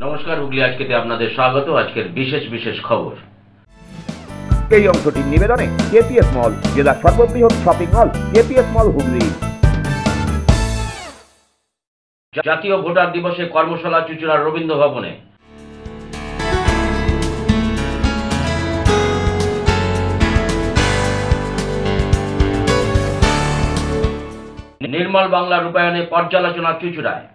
নমস্কার, হুগলি আজকেতে আপনাদের স্বাগত। আজকের বিশেষ বিশেষ খবর। এই অংশটির নিবেদনে কেপিএস মল, জেলার সর্ববৃহৎ শপিং মল কেপিএস মল হুগলি। জাতীয় ভোটার দিবসে কর্মশালা চুঁচুড়ার রবীন্দ্র ভবনে। নির্মল বাংলা রূপায়ণে পর্যালোচনা চুঁচুড়ায়।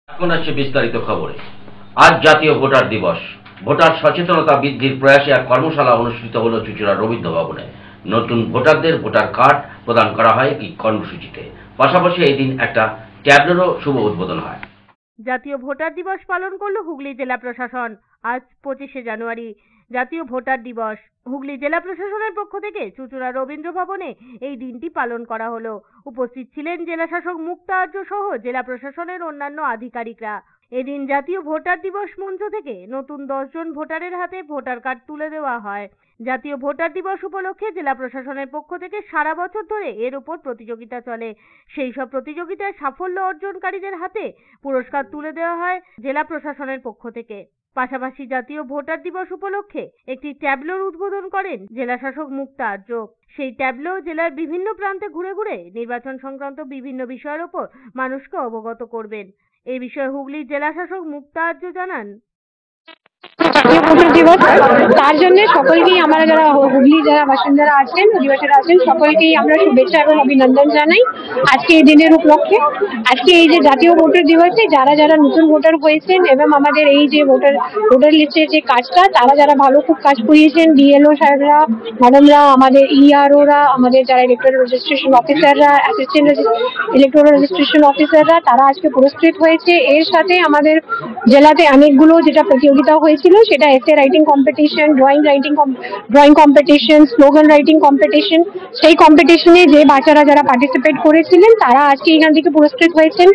এখন আছে বিস্তারিত খবরে। আজ জাতীয় ভোটার দিবস। ভোটার সচেতনতা বৃদ্ধির প্রয়াসে এক কর্মশালা অনুষ্ঠিত হল চুঁচুড়ার রবীন্দ্র ভবনে। নতুন ভোটারদের ভোটার কার্ড প্রদান করা হয় এই কর্মসূচিতে। পাশাপাশি এই দিন একটা ট্যাবলেরও শুভ উদ্বোধন হয়। জাতীয় ভোটার দিবস পালন করল হুগলি জেলা প্রশাসন। আজ 25শে জানুয়ারি জাতীয় ভোটার দিবস। হুগলি জেলা প্রশাসনের পক্ষ থেকে চুঁচুড়া রবীন্দ্র ভবনে এই দিনটি পালন করা হলো। উপস্থিত ছিলেন জেলা শাসক মুক্তা আর্য সহ জেলা প্রশাসনের অন্যান্য আধিকারিকরা। এদিন জাতীয় ভোটার দিবস মঞ্চ থেকে নতুন 10 জন ভোটারের হাতে ভোটার কার্ড তুলে দেওয়া হয়। জাতীয় ভোটার দিবস উপলক্ষে জেলা প্রশাসনের পক্ষ থেকে সারা বছর ধরে এর উপর প্রতিযোগিতা চলে। সেই সব প্রতিযোগিতায় সাফল্য অর্জনকারীদের হাতে পুরস্কার তুলে দেওয়া হয় জেলা প্রশাসনের পক্ষ থেকে। পাশাপাশি জাতীয় ভোটার দিবস উপলক্ষে একটি ট্যাবলোর উদ্বোধন করেন জেলা শাসক মুক্তা আর্য। সেই ট্যাবলো জেলার বিভিন্ন প্রান্তে ঘুরে ঘুরে নির্বাচন সংক্রান্ত বিভিন্ন বিষয়ের উপর মানুষকে অবগত করবেন। এই বিষয়ে হুগলির জেলা শাসক মুক্তা আর্য জানান, জাতীয় ভোটার দিবস, তার জন্য সকলকেই আমরা যারা হুগলি যারা বাসিন্দারা আছেন, অধিবাসীরা আছেন, সকলকেই আমরা শুভেচ্ছা এবং অভিনন্দন জানাই আজকে এই দিনের উপলক্ষে। আজকে এই যে জাতীয় ভোটার দিবসে যারা যারা নতুন ভোটার হয়েছেন এবং আমাদের এই যে ভোটার লিস্টের যে কাজটা তারা যারা ভালো খুব কাজ করিয়েছেন, ডিএলও সাহেবরা, ম্যাডামরা, আমাদের ইআরওরা, আমাদের যারা ইলেকট্রাল রেজিস্ট্রেশন অফিসাররা, অ্যাসিস্ট্যান্ট ইলেকট্রাল রেজিস্ট্রেশন অফিসাররা, তারা আজকে পুরস্কৃত হয়েছে। এর সাথে আমাদের জেলাতে অনেকগুলো যেটা প্রতিযোগিতা হয়েছিল, সেটা essay writing competition, drawing competition, slogan writing competition, সেই কম্পিটিশনে যে বাচ্চারা যারা পার্টিসিপেট করেছিলেন তারা আজকে এখান থেকে পুরস্কৃত হয়েছেন।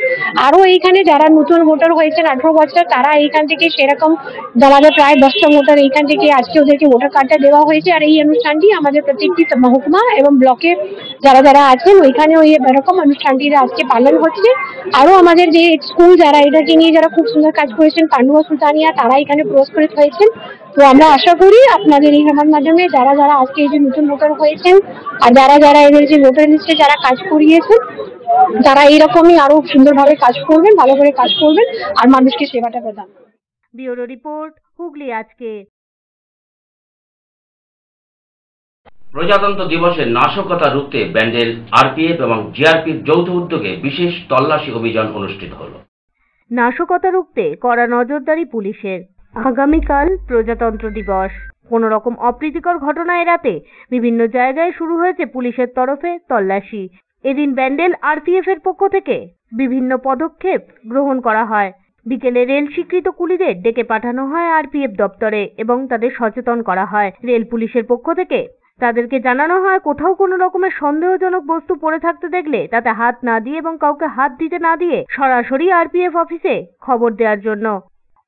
আরো এইখানে যারা নতুন ভোটার হয়েছেন 18 বছর, তারা এইখান থেকে সেরকম আমাদের প্রায় 10টা ভোটার এইখান থেকে আজকে ওদেরকে ভোটার কার্ডটা দেওয়া হয়েছে। আর এই অনুষ্ঠানটি আমাদের প্রত্যেকটি মহকুমা এবং ব্লকে যারা যারা আছেন ওইখানে ওই এরকম অনুষ্ঠানটি আজকে পালন হচ্ছে। আরো আমাদের যে স্কুল যারা এটাকে নিয়ে যারা খুব সুন্দর কাজ করেছেন, পান্ডুয়া সুলতানিয়া, তারা এখানে পুরস্কৃত হয়েছেন। তো আমরা আশা করি আপনাদের এই সভার মাধ্যমে যারা যারা আজকে এই যে নতুন ভোটার হয়েছেন আর যারা যারা এদের যে ভোটার লিস্টে যারা কাজ করিয়েছেন, তারা এইরকমই আরো সুন্দরভাবে কাজ করবেন, ভালো করে কাজ করবেন আর মানুষকে সেবাটা প্রদান। ব্যুরো রিপোর্ট, হুগলি আজকে। প্রজাতন্ত্র দিবসে নাশকতা রুখতে ব্যান্ডেল, আরপিএফ এবং জিআরপির যৌথ উদ্যোগে বিশেষ তল্লাশি অভিযান অনুষ্ঠিত হল। নাশকতা রুখতে কড়া নজরদারি পুলিশের। আগামীকাল প্রজাতন্ত্র দিবস। কোন রকম অপ্রীতিকর ঘটনা এড়াতে বিভিন্ন জায়গায় শুরু হয়েছে পুলিশের তরফে তল্লাশি। এদিন ব্যান্ডেল আরপিএফ এর পক্ষ থেকে বিভিন্ন পদক্ষেপ গ্রহণ করা হয়। বিকেলে রেল স্বীকৃত কুলিদের ডেকে পাঠানো হয় আরপিএফ দপ্তরে এবং তাদের সচেতন করা হয়। রেল পুলিশের পক্ষ থেকে তাদেরকে জানানো হয় কোথাও কোনো রকমের সন্দেহজনক বস্তু পড়ে থাকতে দেখলে তাতে হাত না দিয়ে এবং কাউকে হাত দিতে না দিয়ে সরাসরি আরপিএফ অফিসে খবর দেওয়ার জন্য।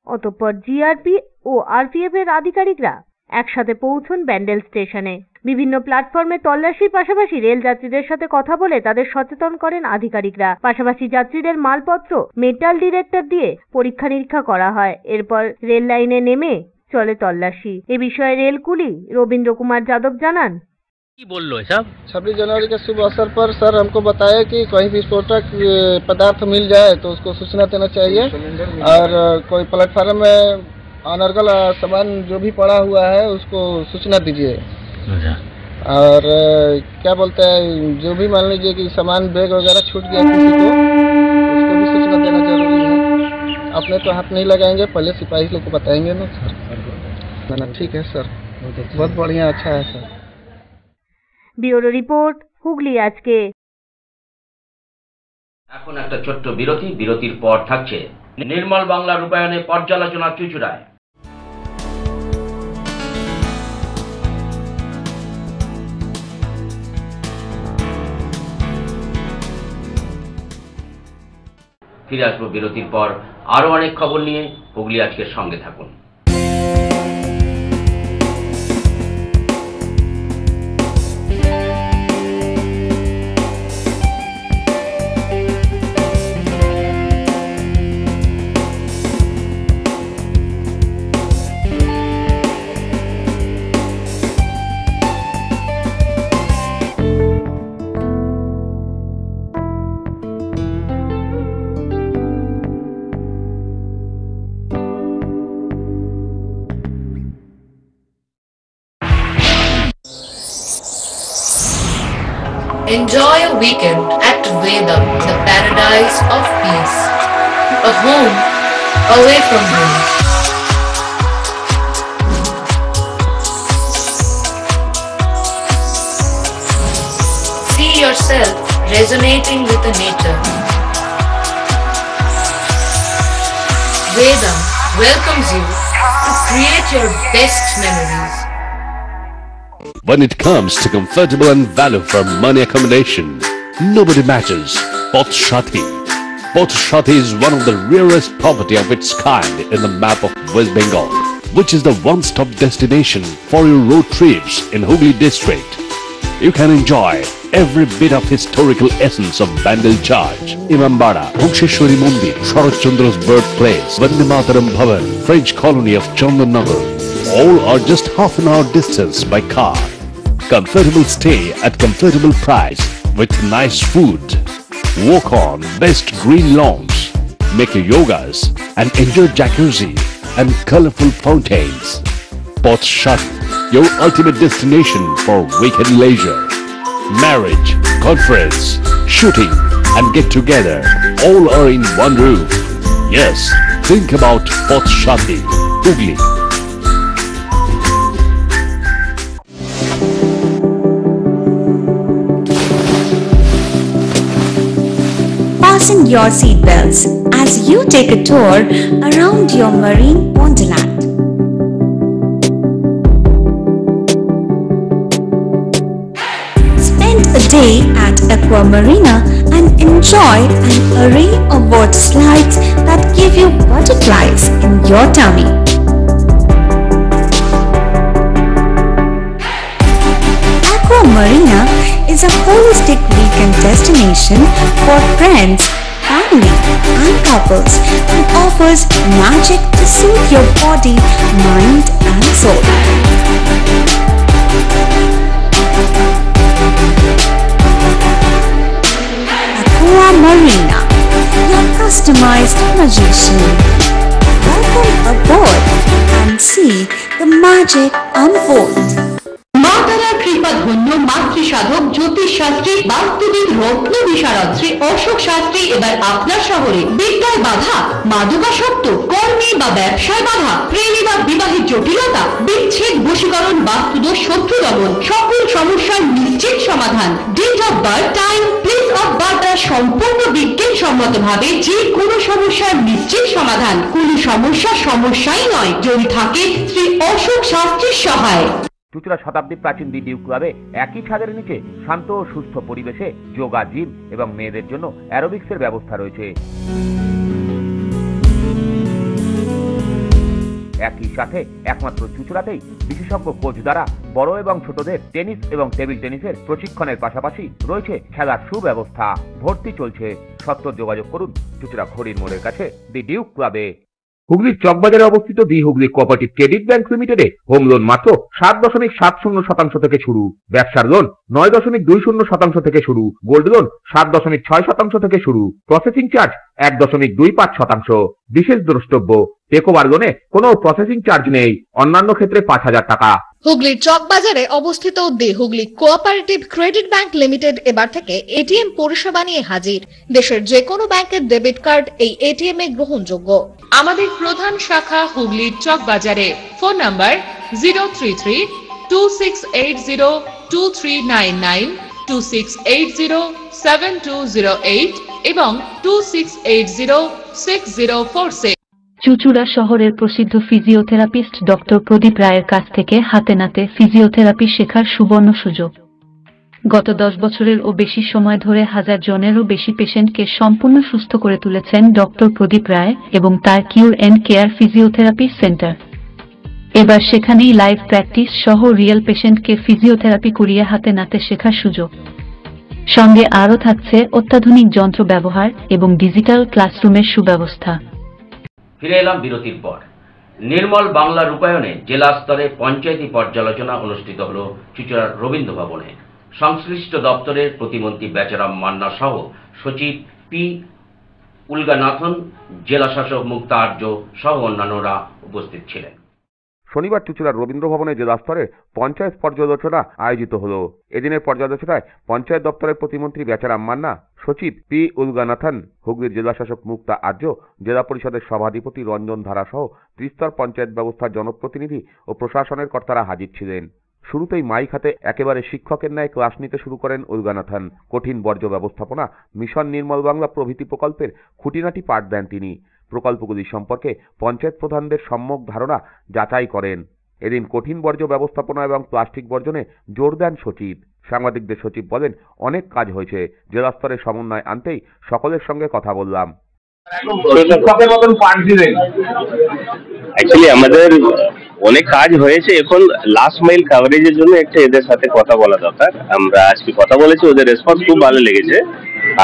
অতঃপর জিআরপি ও আরপিএফ এর আধিকারিকরা একসাথে পৌঁছন ব্যান্ডেল স্টেশনে। বিভিন্ন প্ল্যাটফর্মে তল্লাশির পাশাপাশি রেল যাত্রীদের সাথে কথা বলে তাদের সচেতন করেন আধিকারিকরা। পাশাপাশি যাত্রীদের মালপত্র মেটাল ডিটেক্টর দিয়ে পরীক্ষা নিরীক্ষা করা হয়। এরপর রেল লাইনে নেমে চলে তল্লাশি। এ বিষয়ে রেল কুলি রবীন্দ্র কুমার যাদব জানান, কি বললো এসব? 26 जनवरी के शुभ अवसर पर सर हमको बताया कि कहीं भी विस्फोटक पदार्थ मिल जाए तो उसको सूचना देना चाहिए और कोई प्लेटफार्म में अनर्गल सामान जो भी पड़ा हुआ है उसको सूचना दीजिए। और क्या बोलते हैं, जो भी मान लीजिए कि सामान बैग वगैरह छूट गया किसी को, उसको भी सूचना देना जरूरी है। अपने तो हाथ नहीं लगाएंगे, पहले सिपाही लोग को बताएंगे ना सर। ना ठीक है सर, बहुत बढ़िया, अच्छा है सर। ব্যুরো রিপোর্ট, হুগলি আজকে। এখন একটা ছোট্ট বিরতি। বিরতির পর থাকছে নির্মল বাংলা রূপায়ণে পর্যালোচনা চুঁচুড়ায়। ফিরে আসবো বিরতির পর আরো অনেক খবর নিয়ে। হুগলি আজকের সঙ্গে থাকুন। Enjoy a weekend at Vedam, the paradise of peace. A home away from home. See yourself resonating with the nature. Vedam welcomes you to create your best memories. When it comes to comfortable and value for money accommodation, nobody matches Pothshati. Pothshati is one of the rarest property of its kind in the map of West Bengal, which is the one-stop destination for your road trips in Hooghly district. You can enjoy every bit of historical essence of Bandel Church, Imambara, Bhuksheshwari Mandir, Sharat Chandra's birthplace, Vande Mataram Bhavan, French colony of Chandannagar. All are just half an hour distance by car. Comfortable stay at comfortable price with nice food. Walk on best green lawns, make your yogas and enjoy jacuzzi and colorful fountains. Pothshati, your ultimate destination for weekend leisure. Marriage, conference, shooting and get together all are in one roof. Yes, think about Pothshati, Hooghly. Fasten your seatbelts as you take a tour around your marine wonderland. Spend a day at Aqua Marina and enjoy an array of water slides that give you butterflies in your tummy. Aqua Marina is a holistic weekend destination for friends, family and couples and offers magic to soothe your body, mind and soul. Aqua Marina, your customized magician. Welcome aboard and see the magic unfold. মা তারার কৃপা ধন্য মাতৃ সাধক জ্যোতিষ শাস্ত্রী বাস্তুবিদ রত্ন বিশারদ শ্রী অশোক শাস্ত্রী এবার আপনার শহরে বিদ্যায় বাধা, মাদকাসক্ত, কর্মে বা ব্যবসায় বাধা, প্রেমে বা বিবাহের জটিলতা, বিচ্ছেদ, বশীকরণ, বাস্তুদোষ, শত্রু দমন, সকল সমস্যার নিশ্চিত সমাধান। Date of birth, time, place of birth দ্বারা সম্পূর্ণ বিজ্ঞানসম্মত ভাবে যে কোনো সমস্যার নিশ্চিত সমাধান। কোনো সমস্যাই নয় যদি থাকে শ্রী অশোক শাস্ত্রীর সহায়। চুঁচুড়া শতাব্দী প্রাচীন ডিউ ক্লাবে একই ছাদের নিচে শান্ত ও সুস্থ পরিবেশে যোগা, জিম এবং মেয়েদের জন্য অ্যারোবিক্সের ব্যবস্থা রয়েছে। একই সাথে একমাত্র চুঁচুড়াতেই বিশেষজ্ঞ কোচ দ্বারা বড় এবং ছোটদের টেনিস এবং টেবিল টেনিসের প্রশিক্ষণের পাশাপাশি রয়েছে খেলার সুব্যবস্থা। ভর্তি চলছে, সত্বর যোগাযোগ করুন চুঁচুড়া ঘড়ির মোড়ের কাছে দি ডিউ ক্লাবে। হুগলির চকবাজারে অবস্থিত the Hooghly cooperative credit bank লিমিটেডে হোম লোন মাত্র 7.70% থেকে শুরু, ব্যবসার লোন 9.20% থেকে শুরু, গোল্ড লোন 7.6% থেকে শুরু, প্রসেসিং চার্জ 1.25%। বিশেষ দ্রষ্টব্য, টেকওভার লোনে কোনো প্রসেসিং চার্জ নেই, অন্যান্য ক্ষেত্রে 5,000 টাকা। হুগলির চকবাজারে অবস্থিত the Hooghly cooperative credit bank limited এবার থেকে এটিএম পরিষেবা নিয়ে হাজির। দেশের যে কোনো ব্যাংকের ডেবিট কার্ড এই এটিএম এ গ্রহণযোগ্য। আমাদের প্রধান শাখা হুগলির চকবাজারে। ফোন নাম্বার 033-2680-2399, 2680-7208 এবং 2680-6046। চুঁচুড়া শহরের প্রসিদ্ধ ফিজিওথেরাপিস্ট ডক্টর প্রদীপ রায়ের কাছ থেকে হাতে নাতে ফিজিওথেরাপি শেখার সুবর্ণ সুযোগ। গত 10 বছরের ও বেশি সময় ধরে 1000 জনেরও বেশি পেশেন্টকে সম্পূর্ণ সুস্থ করে তুলেছেন ডক্টর প্রদীপ রায় এবং তার কিউর এন্ড কেয়ার ফিজিওথেরাপি সেন্টার। এবার সেখানেই লাইভ প্র্যাকটিস সহ রিয়েল পেশেন্টকে ফিজিওথেরাপি করিয়ে হাতে নাতে শেখার সুযোগ। সঙ্গে আরও থাকছে অত্যাধুনিক যন্ত্র ব্যবহার এবং ডিজিটাল ক্লাসরুমের সুব্যবস্থা। ফিরে এলাম বিরতির পর। নির্মল বাংলা রূপায়ণে জেলা স্তরে পঞ্চায়েতি পর্যালোচনা অনুষ্ঠিত হল চুঁচুড়ার রবীন্দ্র ভবনে। সংশ্লিষ্ট দপ্তরের প্রতিমন্ত্রী বেচারাম মান্না সহ সচিব পি উলগানাথন, জেলা শাসক মুক্তা আর্য সহ অন্যান্যরা উপস্থিত ছিলেন। শনিবার চুঁচুড়ার রবীন্দ্র ভবনে জেলা স্তরের পঞ্চায়েত পর্যালোচনা আয়োজিত হলো। এদিনের পর্যালোচনায় পঞ্চায়েত দপ্তরের প্রতিমন্ত্রী বেচারাম মান্না, সচিব পি উলগানাথন, হুগলির জেলাশাসক মুক্তা আর্য, জেলা পরিষদের সভাধিপতি রঞ্জন ধারা সহ ত্রিস্তর পঞ্চায়েত ব্যবস্থার জনপ্রতিনিধি ও প্রশাসনের কর্তারা হাজির ছিলেন। শুরুতেই মাইক হাতে একেবারে শিক্ষকের ন্যায় ক্লাস নিতে শুরু করেন উলগানাথন। কঠিন বর্জ্য ব্যবস্থাপনা, মিশন নির্মল বাংলা প্রভৃতি প্রকল্পের খুঁটিনাটি পাঠ দেন তিনি। প্রকল্পগুলি সম্পর্কে পঞ্চায়েত প্রধানদের সম্যক ধারণা যাচাই করেন। এদিন কঠিন বর্জ্য ব্যবস্থাপনা এবং প্লাস্টিক বর্জনে জোর দেন সচিব। সাংবাদিকদের সচিব বলেন, অনেক কাজ হয়েছে, জেলা স্তরে সমন্বয় আনতেই সকলের সঙ্গে কথা বললাম। অ্যাকচুয়ালি আমাদের অনেক কাজ হয়েছে, এখন লাস্ট মাইল কভারেজের জন্য একটা এদের সাথে কথা বলা দরকার। আমরা আজকে কথা বলেছি, ওদের রেসপন্স খুব ভালো লেগেছে।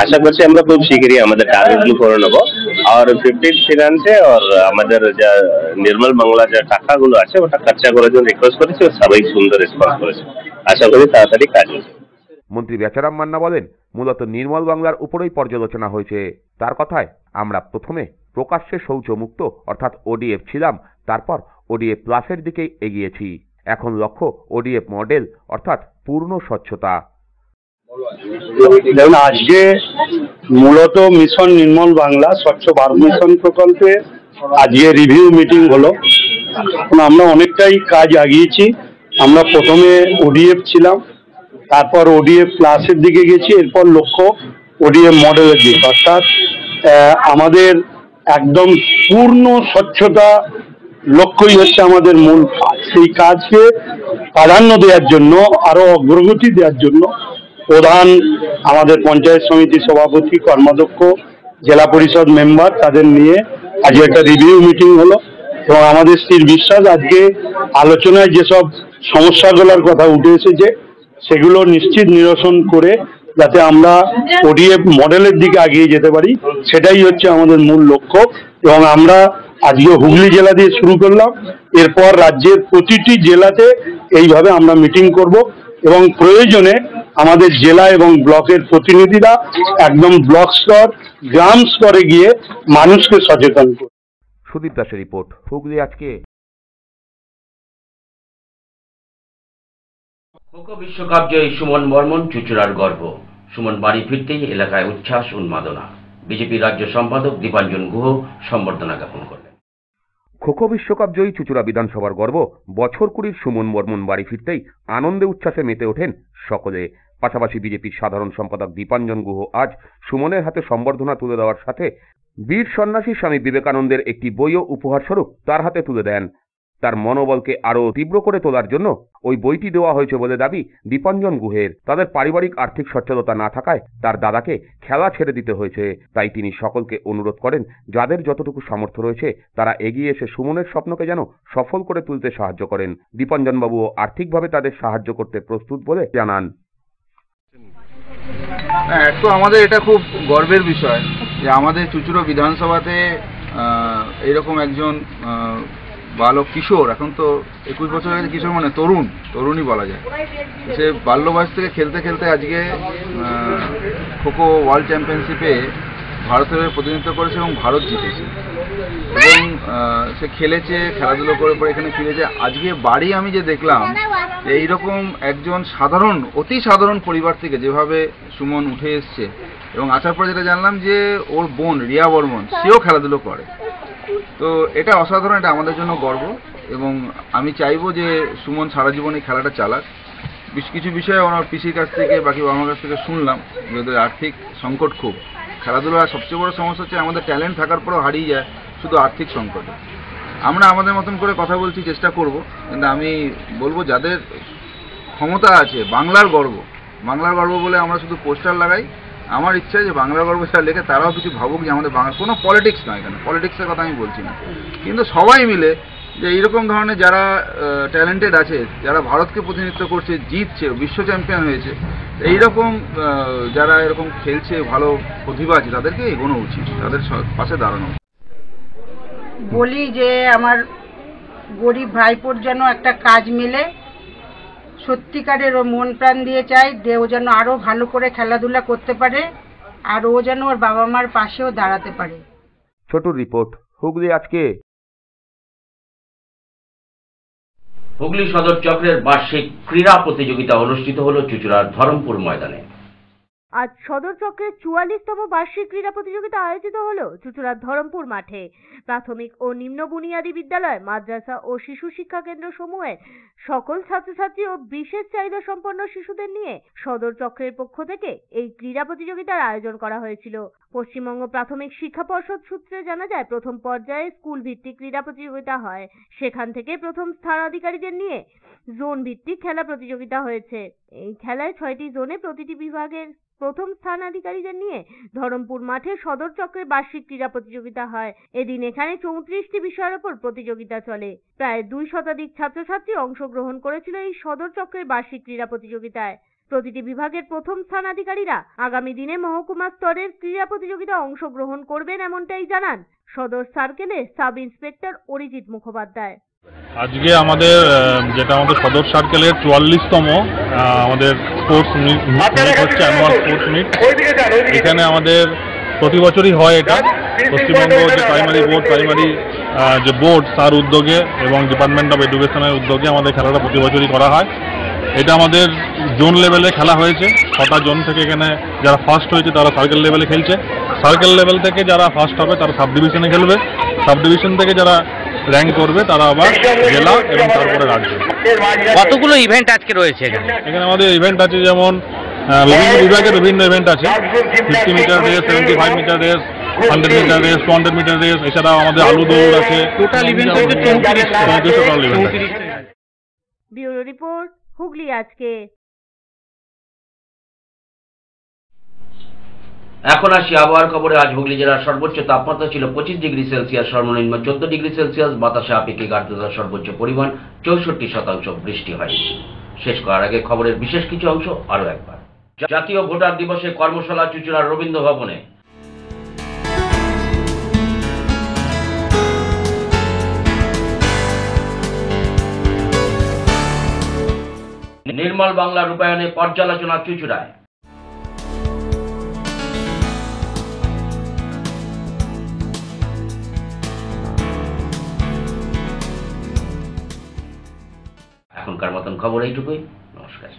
আশা করছি আমরা খুব শীঘ্রই আমাদের টার্গেটগুলো করে নেবো। আর 15th ফিনান্সে আর আমাদের যা নির্মল বাংলা যা টাকাগুলো আছে ওটা খরচা করার জন্য রিকোয়েস্ট করেছি, সবাই সুন্দর রেসপন্স করেছে। আশা করি তাড়াতাড়ি কাজ হবে। মন্ত্রী বেচারাম মান্না বলেন, মূলত নির্মল বাংলার উপরেই পর্যালোচনা হয়েছে। তার কথায়, আমরা প্রথমে প্রকাশ্যে শৌচমুক্ত অর্থাৎ ওডিএফ ছিলাম, তারপর ওডিএফ প্লাসের দিকে এগিয়েছি। এখন লক্ষ্য ওডিএফ মডেল অর্থাৎ পূর্ণ স্বচ্ছতা। দেখুন, আজকে মূলত মিশন নির্মল বাংলা স্বচ্ছ ভারত মিশন প্রকল্পে আজকে রিভিউ মিটিং হলো। এখন আমরা অনেকটাই কাজ আগিয়েছি। আমরা প্রথমে ওডিএফ ছিলাম, তারপর ওডিএফ প্লাসের দিকে গেছি, এরপর লক্ষ্য ওডিএফ মডেলের দিকে, অর্থাৎ আমাদের একদম পূর্ণ স্বচ্ছতা লক্ষ্যই হচ্ছে আমাদের মূল কাজ। সেই কাজকে প্রাধান্য দেওয়ার জন্য, আরো অগ্রগতি দেওয়ার জন্য প্রধান, আমাদের পঞ্চায়েত সমিতি সভাপতি, কর্মাধ্যক্ষ, জেলা পরিষদ মেম্বার, তাদের নিয়ে আজকে একটা রিভিউ মিটিং হলো। এবং আমাদের স্থির বিশ্বাস, আজকে আলোচনায় যেসব সমস্যাগুলোর কথা উঠে এসেছে সেগুলো নিশ্চিত নিরসন করে যাতে আমরা ওডিএফ মডেলের দিকে এগিয়ে যেতে পারি, সেটাই হচ্ছে আমাদের মূল লক্ষ্য। এবং আমরা আজকে হুগলি জেলা দিয়ে শুরু করলাম, এরপর রাজ্যের প্রতিটি জেলাতে এইভাবে আমরা মিটিং করব এবং প্রয়োজনে আমাদের জেলা এবং ব্লকের প্রতিনিধিরা একদম ব্লক স্তর, গ্রাম স্তরে গিয়ে মানুষকে সচেতন করবে। সুদীপ দাসের রিপোর্ট, হুগলি আজকে। খোখো বিশ্বকাপ জয়ী সুমন বর্মন চুঁচুড়ার গর্ব। সুমন বাড়ি ফিরতেই এলাকায় উচ্ছ্বাস উন্মাদনা। বিজেপি রাজ্য সম্পাদক দীপাঞ্জন গুহ সম্বর্ধনা জ্ঞাপন করলেন। খোখো বিশ্বকাপ জয়ী চুঁচুড়া বিধানসভার গর্ব বছর 20 সুমন বর্মন বাড়ি ফিরতেই আনন্দে উচ্ছ্বাসে মেতে ওঠেন সকলে। পাশাপাশি বিজেপির সাধারণ সম্পাদক দীপাঞ্জন গুহ আজ সুমনের হাতে সম্বর্ধনা তুলে দেওয়ার সাথে বীর সন্ন্যাসী স্বামী বিবেকানন্দের একটি বইও উপহার স্বরূপ তার হাতে তুলে দেন। তার মনোবলকে আরো তীব্র করে তোলার জন্য ওই বইটি দেওয়া হয়েছে বলে দাবি দীপাঞ্জন গুহের। তাদের পারিবারিক আর্থিক সচ্ছলতা না থাকায় তার দাদাকে খেলা ছেড়ে দিতে হয়েছে। তাই তিনি সকলকে অনুরোধ করেন, যাদের যতটুকু সামর্থ্য রয়েছে তারা এগিয়ে এসে সুমনের স্বপ্নকে যেন সফল করে তুলতে সাহায্য করেন। দীপাঞ্জনবাবুও আর্থিকভাবে তাদের সাহায্য করতে প্রস্তুত বলে জানান। তো আমাদের এটা খুব গর্বের বিষয় যে আমাদের চুঁচুড়া বিধানসভাতে এরকম একজন বালক কিশোর, এখন তো 21 বছর হয়েছে, কিশোর মানে তরুণই বলা যায়, সে বাল্য বয়স থেকে খেলতে খেলতে আজকে খোখো ওয়ার্ল্ড চ্যাম্পিয়নশিপে ভারতের প্রতিনিধিত্ব করেছে এবং ভারত জিতেছে এবং সে খেলেছে, খেলাধুলো করে পরে এখানে ফিরেছে। আজকে বাড়ি আমি যে দেখলাম এইরকম একজন অতি সাধারণ পরিবার থেকে যেভাবে সুমন উঠে এসছে এবং আসার পর যেটা জানলাম যে ওর বোন রিয়া বর্মন সেও খেলাধুলো করে, তো এটা অসাধারণ, এটা আমাদের জন্য গর্ব। এবং আমি চাইবো যে সুমন সারা জীবন এই খেলাটা চালাক। কিছু বিষয়ে ওনার পিসির কাছ থেকে, বাকি বাবার কাছ থেকে শুনলাম যে ওদের আর্থিক সংকট খুব। খেলাধুলার সবচেয়ে বড় সমস্যা হচ্ছে আমাদের ট্যালেন্ট থাকার পরেও হারিয়ে যায় শুধু আর্থিক সংকটে। আমরা আমাদের মতন করে কথা বলছি, চেষ্টা করব, কিন্তু আমি বলবো যাদের ক্ষমতা আছে, বাংলার গর্ব বলে আমরা শুধু পোস্টার লাগাই। আমার ইচ্ছা যে বাংলার গর্ব যারা লেখে তারাও কিছু ভাবুক যে আমাদের বাংলা, কোনো পলিটিক্স নয়, এখানে পলিটিক্সের কথা আমি বলছি না, কিন্তু সবাই মিলে যে এইরকম ধরনের যারা ট্যালেন্টেড আছে, যারা ভারতকে প্রতিনিধিত্ব করছে, জিতছে, বিশ্ব চ্যাম্পিয়ন হয়েছে, এইরকম যারা এরকম খেলছে, ভালো প্রতিভা আছে, তাদেরকে এগোনো উচিত, তাদের পাশে দাঁড়ানো। বলি যে আমার গরিব ভাইপোর যেন একটা কাজ মেলে, সত্যিকারের ও মন প্রাণ দিয়ে চাই যে ও যেন আরো ভালো করে খেলাধুলা করতে পারে আর ও যেন ওর বাবা মার পাশেও দাঁড়াতে পারে। ছোট রিপোর্ট, হুগলি আজকে। হুগলি সদর চক্রের বার্ষিক ক্রীড়া প্রতিযোগিতা অনুষ্ঠিত হল চুঁচুড়ার ধরমপুর ময়দানে। আজ সদর চক্রের 44তম বার্ষিক ক্রীড়া প্রতিযোগিতা আয়োজিত হলো চুঁচুড়ার ধরমপুর মাঠে। প্রাথমিক ও নিম্ন বুনিয়াদী বিদ্যালয়, মাদ্রাসা ও শিশু শিক্ষা কেন্দ্র সমূহের সকল ছাত্রছাত্রী ও বিশেষ চাহিদা সম্পন্ন শিশুদের নিয়ে সদর চক্রের পক্ষ থেকে এই ক্রীড়া প্রতিযোগিতার আয়োজন করা হয়েছিল। পশ্চিমবঙ্গ প্রাথমিক শিক্ষা পর্ষদ সূত্রে জানা যায়, প্রথম পর্যায়ে স্কুল ভিত্তিক ক্রীড়া প্রতিযোগিতা হয়। সেখান থেকে প্রথম স্থানাধিকারীদের নিয়ে জোন ভিত্তিক খেলা প্রতিযোগিতা হয়েছে। এই খেলায় 6টি জোনে প্রতিটি বিভাগের প্রথম স্থানাধিকারীদের নিয়ে ধরমপুর মাঠে সদর চক্রের বার্ষিক ক্রীড়া প্রতিযোগিতা হয়। এদিন এখানে 34টি বিষয়ের উপর প্রতিযোগিতা চলে। প্রায় 2 শতাধিক ছাত্রছাত্রী অংশগ্রহণ করেছিল এই সদর চক্রের বার্ষিক ক্রীড়া প্রতিযোগিতায়। প্রতিটি বিভাগের প্রথম স্থানাধিকারীরা আগামী দিনে মহকুমা স্তরের ক্রীড়া প্রতিযোগিতায় অংশগ্রহণ করবেন, এমনটাই জানান সদর সার্কেলের সাব ইন্সপেক্টর অরিজিৎ মুখোপাধ্যায়। আজকে আমাদের সদর সার্কেলের 44তম আমাদের স্পোর্টস মিট হচ্ছে, অ্যানুয়াল স্পোর্টস মিট। এখানে আমাদের প্রতি বছরই হয় এটা। পশ্চিমবঙ্গ যে প্রাইমারি যে বোর্ড তার উদ্যোগে এবং ডিপার্টমেন্ট অফ এডুকেশনের উদ্যোগে আমাদের খেলাটা প্রতি বছরই করা হয়। এটা আমাদের জোন লেভেলে খেলা হয়েছে। 6টা জোন থেকে এখানে যারা ফার্স্ট হয়েছে তারা সার্কেল লেভেলে খেলছে। সার্কেল লেভেল থেকে যারা ফার্স্ট হবে তারা সাব ডিভিশনে খেলবে। সাব ডিভিশন থেকে যারা র্যাঙ্ক করবে তারা আবার জেলা এবং তারপরে রাজ্য। কতগুলো ইভেন্ট আজকে রয়েছে এখানে আমাদের ইভেন্ট আছে, যেমন বিভিন্ন বিভাগের বিভিন্ন ইভেন্ট আছে। 50 metre race, 75 metre race, 100 metre race, 200 metre race, এছাড়াও আমাদের আলু দৌড় আছে। টোটাল ইভেন্ট হচ্ছে 34 ব্যুরো রিপোর্ট, হুগলি আজকে। এখন আসি আবহাওয়ার খবরে। আজ হুগলি জেলার সর্বোচ্চ তাপমাত্রা ছিল 25 ডিগ্রি সেলসিয়াস, সর্বনিম্ন 14 ডিগ্রি সেলসিয়াস। বাতাসে আপেক্ষিক আর্দ্রতার সর্বোচ্চ পরিমাণ 64%। বৃষ্টি হয়। শেষ করার আগে খবরের বিশেষ কিছু অংশ আরো একবার। জাতীয় ভোটার দিবসে কর্মশালা চুঁচুড়ার রবীন্দ্র ভবনে। নির্মল বাংলা রূপায়ণে পর্যালোচনা চুঁচুড়ায়। এখনকার মতন খবর এইটুকুই। নমস্কার।